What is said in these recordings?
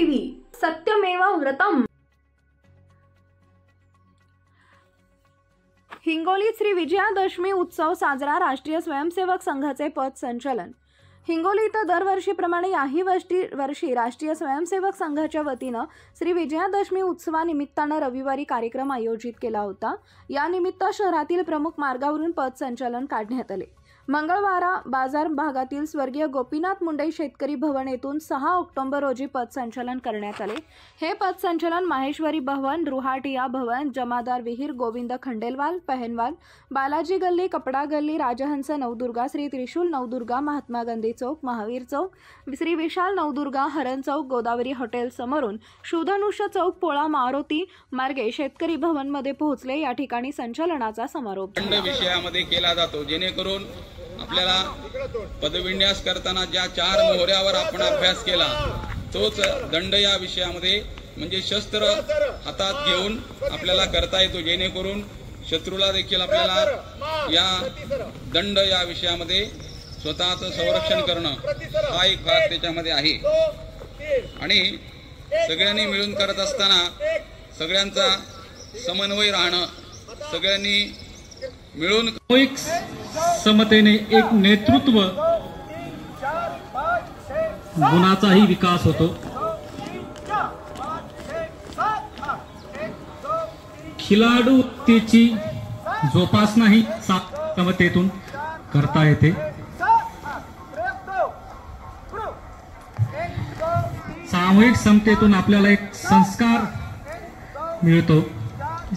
TV सत्यमेव व्रतम। हिंगोलीत श्री विजयादशमी उत्सव साजरा। राष्ट्रीय स्वयंसेवक संघाचे पथ संचलन। हिंगोली इथं दरवर्षीप्रमाणे याही वर्षी राष्ट्रीय स्वयंसेवक संघाच्या वतीनं श्री विजयादशमी उत्सवानिमित्तानं रविवारी कार्यक्रम आयोजित केला होता। या निमित्त शहरातील प्रमुख मार्गावरून पथ संचलन काढण्यात आले। मंगळवारा बाजार भागातील स्वर्गीय गोपीनाथ मुंडे शेतकरी भवन येथून 6 ऑक्टोबर रोजी पथ संचलन करण्यात आले। हे पथ संचलन माहेश्वरी भवन, रुहाटिया भवन, जमादार विहीर, गोविंद खंडेलवाल, पहनवाल, बालाजी गल्ली, कपडा गल्ली, राजहंस नवदुर्गा, श्री त्रिशूल नवदुर्गा, महात्मा गांधी चौक, महावीर चौक, श्री विशाल नवदुर्गा, हरण चौक, गोदावरी हॉटेल समोरून शुधनुष्य चौक, पोळा मारुती मार्गे शेतकरी भवन मध्ये पोहोचले। या ठिकाणी संचलनाचा समारोप विषयामध्ये केला जातो, जेणेकरून आपल्याला पदविन्यास करताना ज्या 4 मोहऱ्यावर आपण अभ्यास केला तोच दंड या विषयामध्ये म्हणजे शस्त्र हातात घेऊन आपल्याला करता येतो, जेणेकरून शत्रूला देखील आपल्याला या दंड या विषयामध्ये स्वतःचं संरक्षण करणं हा एक भाग त्याच्यामध्ये आहे। आणि सगळ्यांनी मिळून करत असताना सगळ्यांचा समन्वय राहणं, सगळ्यांनी मिळून एक समतेने एक नेतृत्व गुणाचाही विकास होतो। खिलाडूतेची जोपासनाही समतेतून करता येते। सामूहिक समतेतून आपल्याला एक संस्कार मिळतो।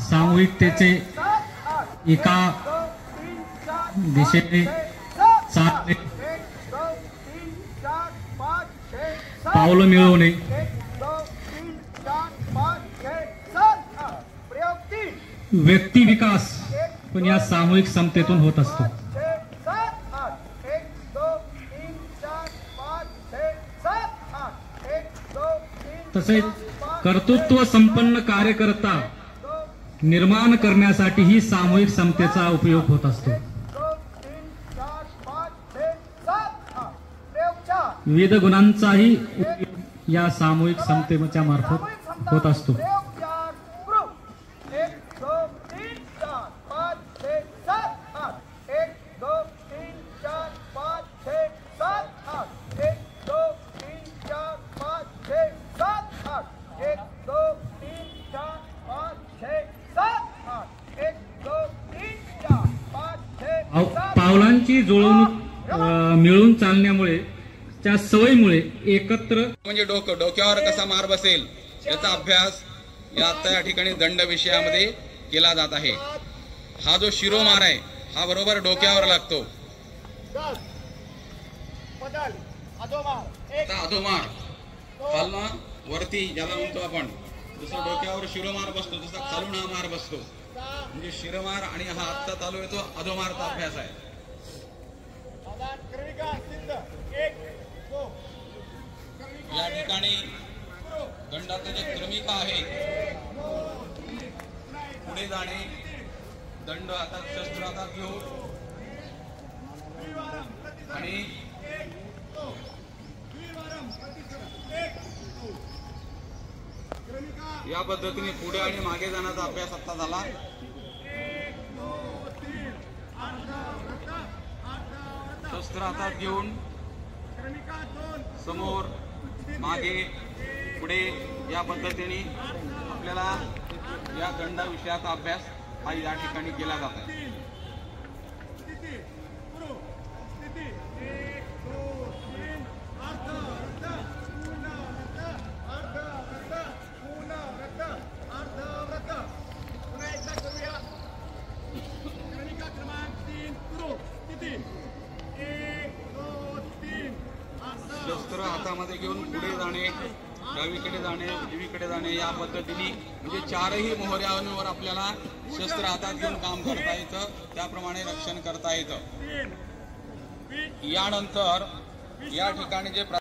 सामूहिकतेचे एका दिशेने चालणे, पावलं मिळवणे, व्यक्ती विकास पण या सामूहिक समतेतून होत असतो। तसेच कर्तृत्व संपन्न कार्यकर्ता निर्माण करण्यासाठी ही सामूहिक समतेचा उपयोग होत असतो। विविध गुणांचाही उपयोग या सामूहिक समतेच्या मार्फत होत असतो। पावलांची जुळवणूक मिळून चालण्यामुळे त्या सवयीमुळे एकत्र म्हणजे डोक्यावर कसा मार बसेल याचा अभ्यास या ठिकाणी दंड विषयामध्ये केला जात आहे। हा जो शिरोमार आहे हा बरोबर डोक्यावर लागतो। अधोमार खालना वरती ज्याला म्हणतो आपण, जसं डोक्यावर शिरोमार बसतो तसा खालून हा मार बसतो, म्हणजे शिरोमार आणि हा आत्ता चालू आहे तो अधोमारचा अभ्यास आहे। या ठिकाणी दंडाचे जे क्रमिका आहे, पुढे जाणे, दंड हातात, शस्त्र हातात घेऊन आणि या पद्धतीने पुढे आणि मागे जाण्याचा अभ्यास आता झाला। शस्त्र हातात घेऊन समोर मागे पुढे या पद्धतीने आपल्याला या दंड विषयाचा अभ्यास हा या ठिकाणी केला जात आहे। शस्त्र हातामध्ये घेऊन पुढे जाणे, डावीकडे जाणे, उजवीकडे जाणे या पद्धतीने म्हणजे 4ही मोहऱ्यांवर आपल्याला शस्त्र हातात घेऊन काम करता येतं, त्याप्रमाणे रक्षण करता येतं। यानंतर या ठिकाणी जे